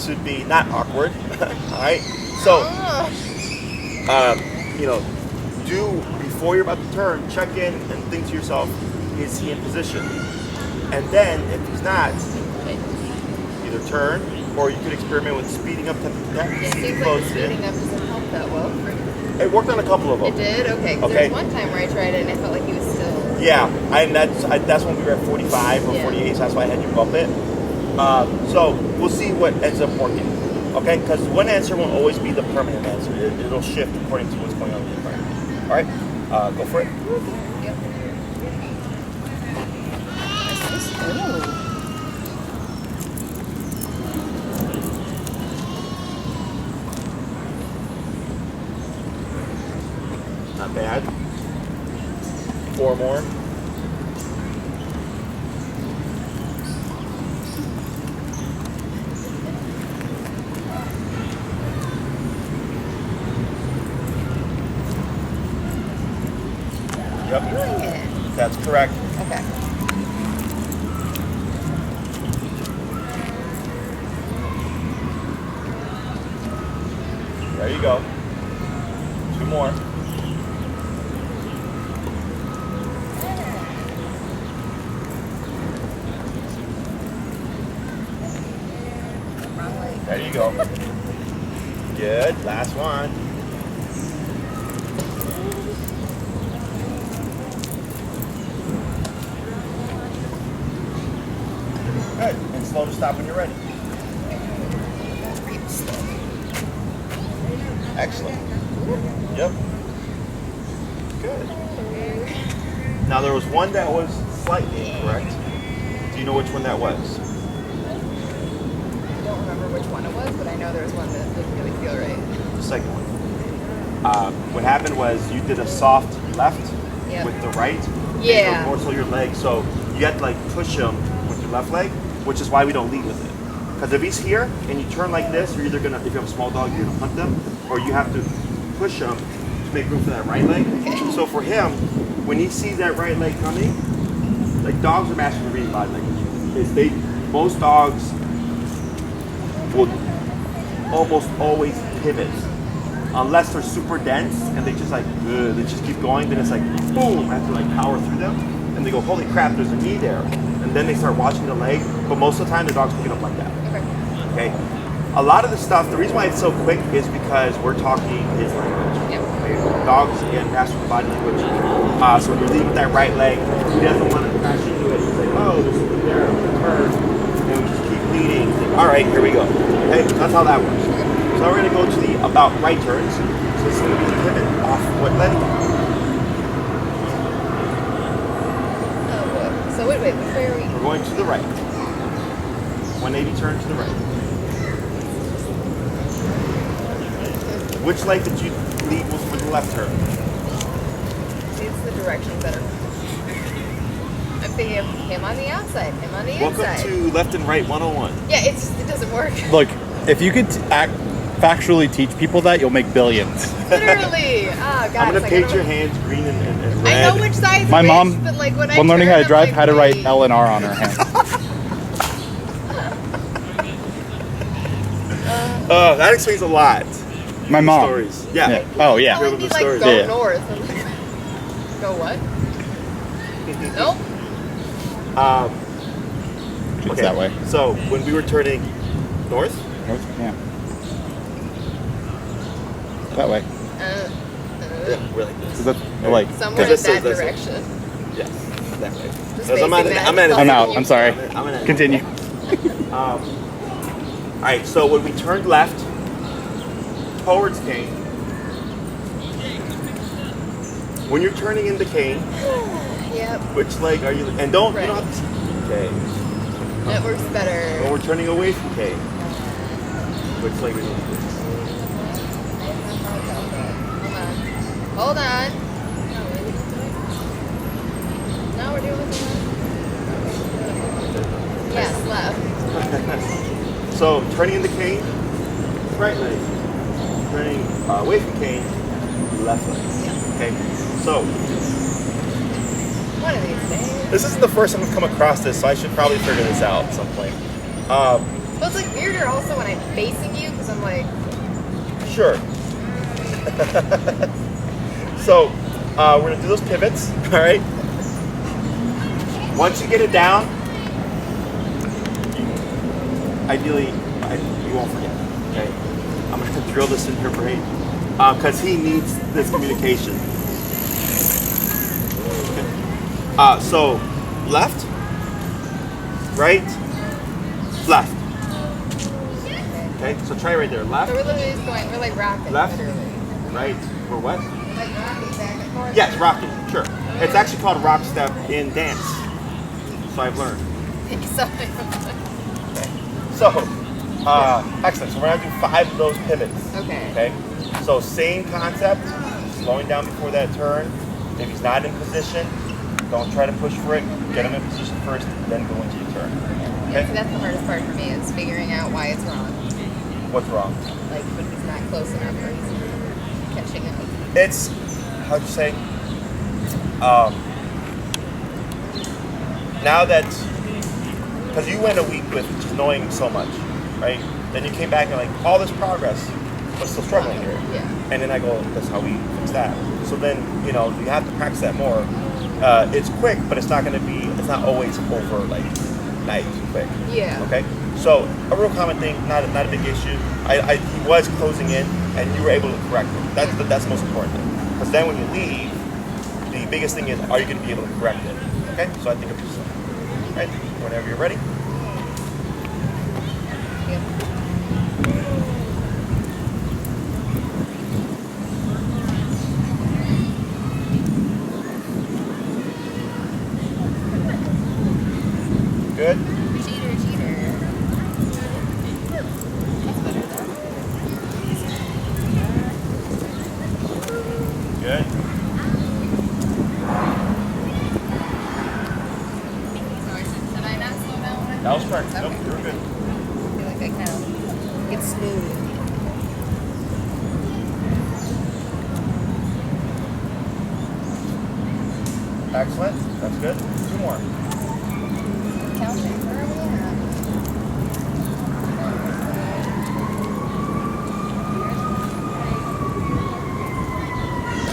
to be not awkward, all right? So, do before you're about to turn, check in and think to yourself, is he in position? And then, if he's not, either turn or you could experiment with speeding up, Yeah, see seems if like close speeding in. up doesn't help that well. It worked on a couple of them. It did? Okay. 'Cause Okay. There was one time where I tried it and I felt like he was still. Yeah, that's when we were at 45 or Yeah. 48, so that's why I had you bump it. So we'll see what ends up working. Okay, because one answer won't always be the permanent answer. It'll shift according to what's going on in the environment. All right, go for it. Yep. Not bad. 4 more. Yep. Doing it. That's correct. Okay. There you go. 2 more. Wrong way. There you go. Good. Last one. Good. And slow to stop when you're ready. Excellent. Yep. Good. Now there was one that was slightly incorrect. Do you know which one that was? I don't remember which one it was, but I know there was one that didn't really feel right. The second one. What happened was you did a soft left Yep. with the right. Yeah. More so your leg. So you had to like push him with your left leg, which is why we don't lead with it. Because if he's here and you turn like this, you're either gonna, if you have a small dog, you're gonna hunt them, or you have to push him to make room for that right leg. Okay. So for him, when he sees that right leg coming, like dogs are masters of reading body language. Most dogs will almost always pivot. Unless they're super dense and they just like, they just keep going, then it's like, boom, I have to like power through them. And they go, holy crap, there's a knee there. And then they start watching the leg, but most of the time the dogs pick it up like that. Okay. Okay? A lot of the stuff, the reason why it's so quick is because we're talking his language. Yep. Okay? Dogs, again, master of body language. So when you lead with that right leg, he doesn't want to crash into it. He's like, oh, there's something there, turn. And we just keep leading. Like, all right, here we go. Okay? That's how that works. So we're going to go to the about right turns. So this is going to be the pivot off what leg? Oh boy. So wait, which way are we? We're going to the right. 180 turn to the right. Which leg did you lead with the left turn? See, it's the directions that are. I'm thinking of him on the outside, him on the Welcome inside. to Left and Right 101. Yeah, it doesn't work. Look, if you could factually teach people that, you'll make billions. Literally. Oh, God. I'm going to paint your hands green and I red. know which side's My which, mom, but like when when learning how to turn, drive, I'm had to like, write wait. L and R on her hand. That explains a lot. My mom. Stories. Yeah. Oh, yeah. Probably be the like stories. go Yeah. north. And like, go what? Nope. It's Okay. that way. So when we were turning north, North? Yeah. That way. yeah, we're like this. Is that, like, Somewhere in This that is- this is- direction. Yes, that way. Just 'Cause facing that. I'm out. I'm sorry. I'm in it. Continue. All right, so when we turned left towards Kane, when you're turning into Kane, Yep. which leg are you? And don't Right. you don't have to. Okay, That works better. when we're turning away from Kane, which leg are you? Hold on. Now we're doing this. Yes, left. So turning into Kane, right leg. Turning away from Kane, left leg. Okay, so One of these days. this isn't the first time I've come across this, so I should probably figure this out at some point. Well, it's like weirder also when I'm facing you because I'm like, Sure. So we're gonna do those pivots, all right? Once you get it down, ideally, you won't forget, okay? I'm gonna drill this in your brain because he needs this communication. Okay. So left, right, left. Okay, so try right there. Left, So we're literally just going, we're like rocking, Left. literally. right, we're what? Like rocking back and forth. Yes, rocking, sure. It's actually called rock step in dance. So I've learned. Sorry. So, excellent. So we're gonna do 5 of those pivots. Okay. Okay. So same concept, slowing down before that turn. If he's not in position, don't try to push for it. Get him in position first, then go into your turn. Yeah, so that's the hardest part for me is figuring out why it's wrong. What's wrong? Like when he's not close enough or he's catching up. It's, how'd you say? Now that, because you went a week with just knowing so much, right? Then you came back and like, all this progress, but still struggling here. Yeah. And then I go, that's how we fix that. So then, you know, you have to practice that more. It's quick, but it's not always over like night quick. Yeah. Okay? So a real common thing, not a big issue. He was closing in and you were able to correct it. That's the most important thing. Because then when you leave, the biggest thing is, are you going to be able to correct it? Okay? So I think it's just, right? Whenever you're ready. Good? Cheater. That's better though. Good. Sorry, did I not slow down when I That was correct. Okay. Nope, you were good. I feel like I kind of get smooth. Excellent. That's good. 2 more. Counting. Where are we at?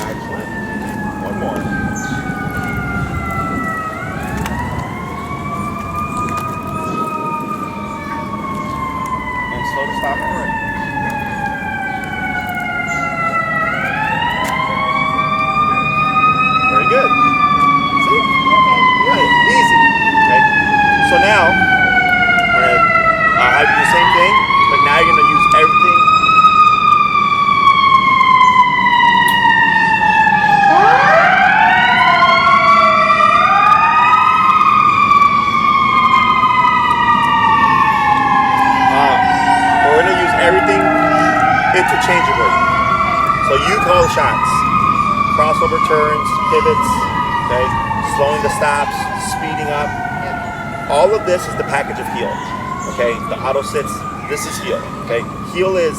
Excellent. 1 more. And slow to stop and ready. Very good. See? You got it. Easy. Okay. So now, we're gonna have you do the same thing, but now you're gonna use everything. We're gonna use everything interchangeably. So you call the shots. Crossover turns, pivots, okay? Slowing the stops, speeding up. All of this is the package of heel. Okay, the auto sits, this is heel. Okay, heel is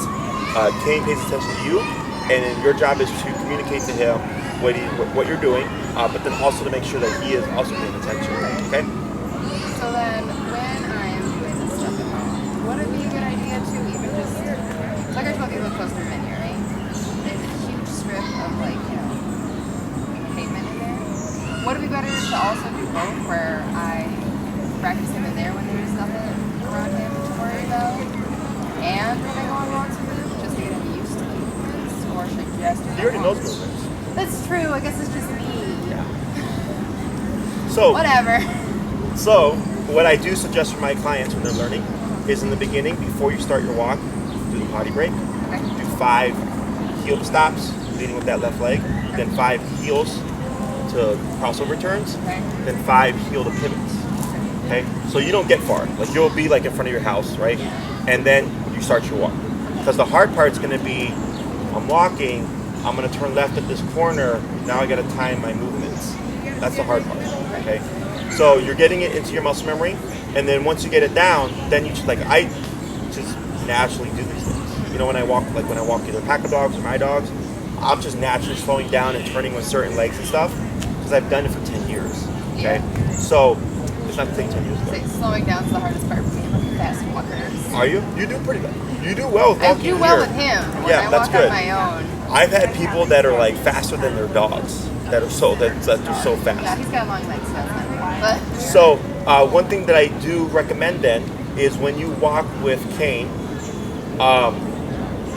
Kane pays attention to you, and then your job is to communicate to him what you're doing, but then also to make sure that he is also paying attention. Okay. So then, when I'm doing this stuff at home, would it be a good idea to even just, like I told you, look close to the menu, right? There's a huge strip of like, pavement in there. Would it be better to also do both, where I practice him in there when there's nothing around him to worry about, and when I go on walks with him, just to get him used to the movements, or should I just do He already that knows once? movements. That's true. I guess it's just me. So, Whatever. so what I do suggest for my clients when they're learning is in the beginning, before you start your walk, do the potty break. Okay. Do 5 heel stops, leading with that left leg. Then 5 heels to crossover turns. Okay. Then 5 heel to pivots. Okay, so you don't get far. Like you'll be like in front of your house, right? And then you start your walk. Because the hard part's gonna be, I'm walking, I'm gonna turn left at this corner. Now I gotta time my movements. That's the hard part. Okay, so you're getting it into your muscle memory, and then once you get it down, then you just I just naturally do these things. You know, when I walk either pack of dogs or my dogs, I'm just naturally slowing down and turning with certain legs and stuff because I've done it for 10 years. Okay, so. It's not the 10 years ago. Slowing down is the hardest part for me. I'm a fast walker. Are you? You do pretty good. You do well with I walking do well here. with him. When Yeah, I that's walk good. on my own. I've had people that are like faster than their dogs. That are so Yeah, fast. he's got long legs, so that's not but So one thing that I do recommend then is when you walk with Kane,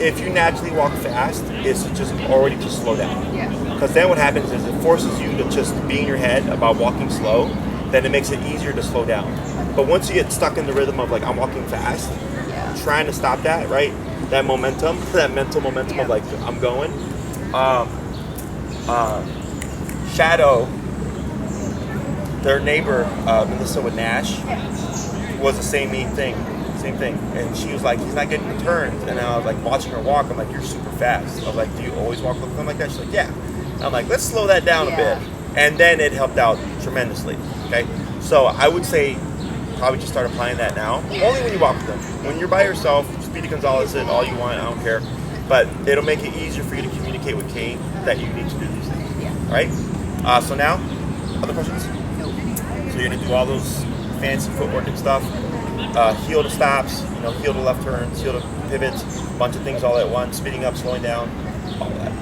if you naturally walk fast, is to just already just slow down. yeah. Because then what happens is it forces you to just be in your head about walking slow. Then it makes it easier to slow down. But once you get stuck in the rhythm of like I'm walking fast, Yeah. trying to stop that, right? That momentum, that mental momentum of like, I'm going. Shadow, their neighbor, Melissa with Nash, was the same thing. And she was like, he's not getting the turns. And I was like, watching her walk, I'm like, you're super fast. I was like, do you always walk with them like that? She's like, yeah. And I'm like, let's slow that down a bit. And then it helped out tremendously, okay? So I would say probably just start applying that now. Only when you walk with them. When you're by yourself, Speedy Gonzalez it all you want, I don't care. But it'll make it easier for you to communicate with Kane that you need to do these things. Yeah. All right? So now, other questions? So you're gonna do all those fancy footwork and stuff. Heel to stops, heel to left turns, heel to pivots, bunch of things all at once, speeding up, slowing down, all that.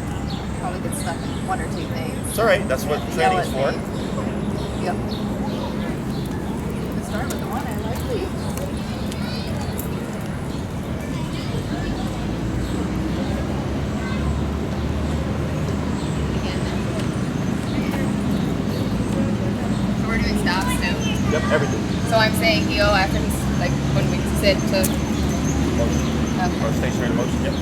Probably get stuck in one or two things. It's all right. That's what training is for. Yep. Let's start with the one I like least. So we're doing stops too? Yep, everything. So I'm saying heel after he's like when we sit to Motion. Or stationary motion. Yep.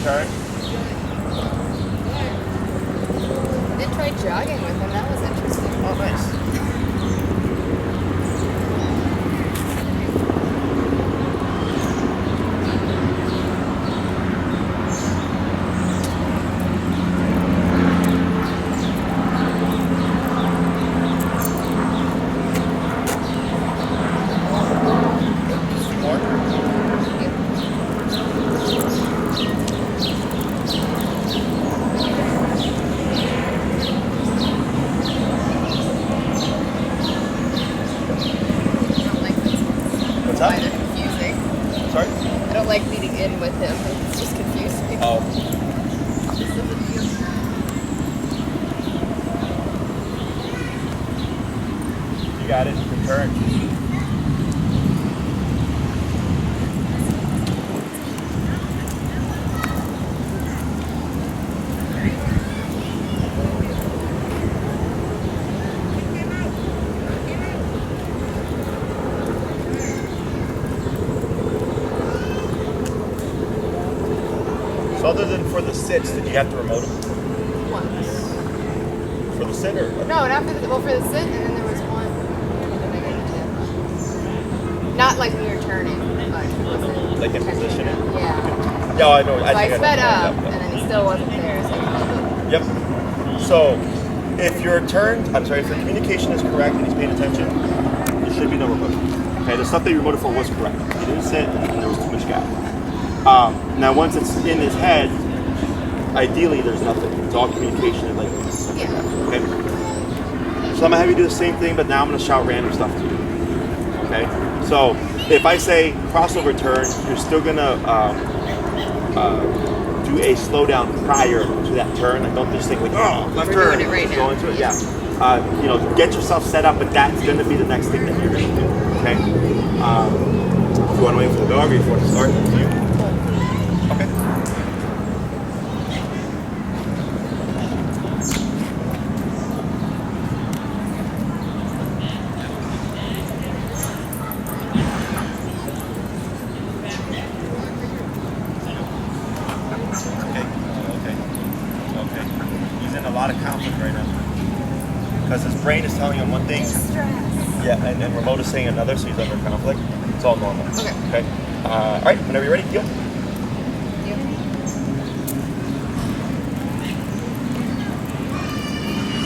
Turn. I did try jogging with him. That was interesting. Oh, nice. Kind of confusing. Sorry? I don't like leading in with him. It's just confusing. Oh. You got it. Good turn. Other than for the sits, did you have to remote them? Once. For the sit or? No, not for the for the sit, and then there was one. Not like when you're turning, but it wasn't Like in position? Yeah. Yeah, I know. So I think sped know. up, Yep, and then he still wasn't there. So Yep. So, if your communication is correct and he's paying attention, there should be no remote. Okay, the stuff that you remoted for was correct. He didn't sit, and there was too much gap. Now, once it's in his head, ideally there's nothing. It's all communication and like stuff like that. Okay. So I'm gonna have you do the same thing, but now I'm gonna shout random stuff to you. Okay. So if I say crossover turn, you're still gonna do a slowdown prior to that turn. Like don't just think like, oh, left We're turn, doing it right just now. go into it. Yeah. Get yourself set up, but that's gonna be the next thing that you're gonna do. Okay. If you want to wait for the dog, or if you want to start, it's you. Okay. Okay. He's in a lot of conflict right now. Because his brain is telling him one thing. Yeah, and remote is saying another, so he's under conflict. It's all normal. Okay. All right, whenever you're ready, deal.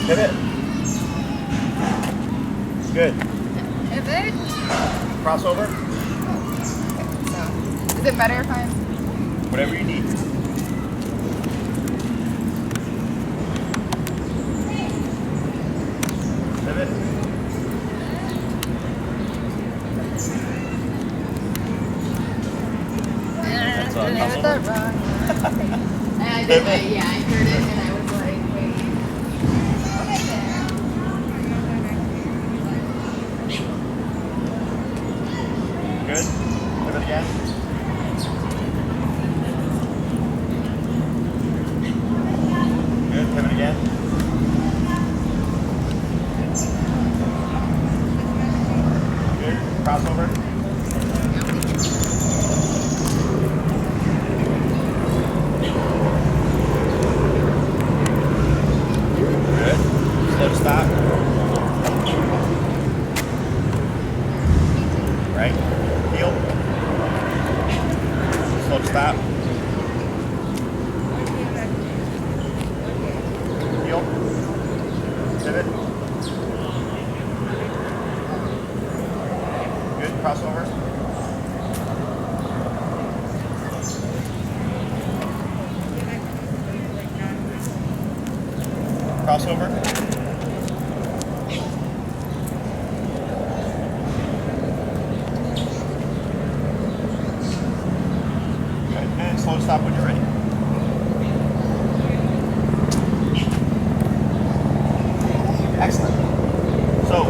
Pivot. Good. Pivot. Crossover. So, is it better if I'm? Whatever you need. Pivot. It's I heard that wrong. And I did, but yeah, I heard it and I was like, wait. Okay, there. Good. Pivot again. Good. Pivot again. Good. Crossover. Good. Slow to stop. Right. Heel. Slow to stop. Heel. Pivot. Good. Crossover. Crossover. Okay, and slow to stop when you're ready. Excellent. So,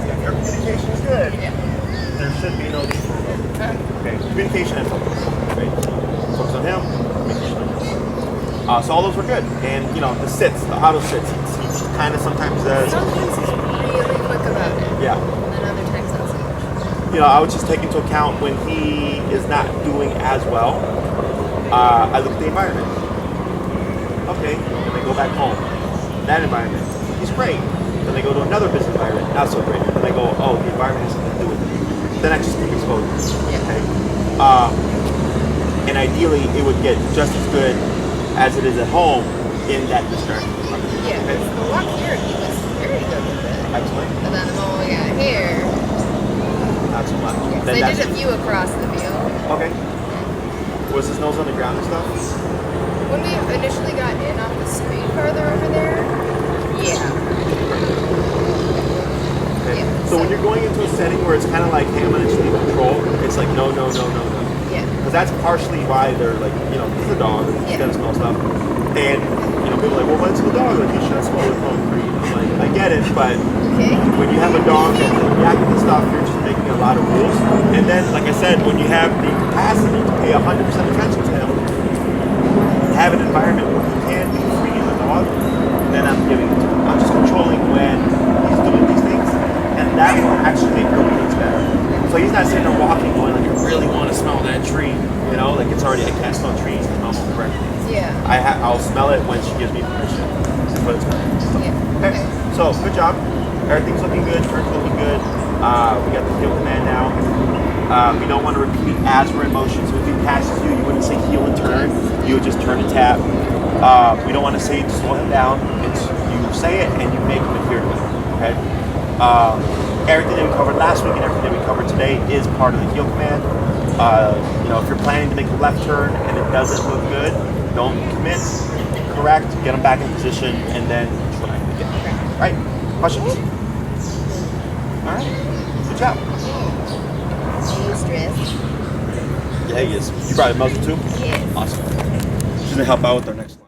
if your communication is good, there should be no need for remote. Okay, communication and focus. Okay, focus on him, communication on him. So all those were good. And, you know, the sits, the auto sits, he kind of sometimes does. Sometimes he's really quick about it. Yeah. And then other times not so much. You know, I would just take into account when he is not doing as well. I look at the environment. Okay, then they go back home. That environment, he's great. Then they go to another business environment, not so great. Then they go, oh, the environment has something to do with it. Then I just keep exposure. Yeah. Okay. And ideally, it would get just as good as it is at home in that distraction. Yeah, Okay. the walk here, he was very good with it. Excellent. But then the moment we got here, Not so much. yes, Then I that's- did a few across the field. Okay. Was his nose on the ground and stuff? When we initially got in off the street farther over there, yeah. Okay. Yeah, So when you're going into a setting where it's kind of like, hey, I'm gonna just leave control, it's like, no, no, no, no, no. Yeah. Because that's partially why they're like, you know, he's a dog, he's Yeah. gonna smell stuff. And, you know, people are like, well, what's the dog? Like, he should smell with home free. I'm like, I get it, but Okay. when you have a dog that's reacting to stuff, you're just making a lot of rules. And then, like I said, when you have the capacity to pay 100% attention to him, have an environment where he can be free as a dog, then I'm giving it to him. I'm just controlling when he's doing these things, and that will actually make things better. So he's not sitting there walking going like, I really want to smell that tree, you know, like it's already, I can't smell trees almost correctly. Yeah. I'll smell it when she gives me permission. But it's fine. So, Yeah. okay. So good job. Everything's looking good. Turn's looking good. We got the heel command now. We don't want to repeat as we're in motion. So if he passes you, you wouldn't say heel and turn. You would just turn and tap. We don't want to say slow him down. It's you say it and you make him adhere to it. Okay. Everything that we covered last week and everything that we covered today is part of the heel command. You know, if you're planning to make a left turn and it doesn't look good, don't commit. Correct. Get them back in position and then try again. Right? Questions? All right. Good job. No stress. Yeah, he is. You brought a muzzle too? Yes. Awesome. She's gonna help out with our next.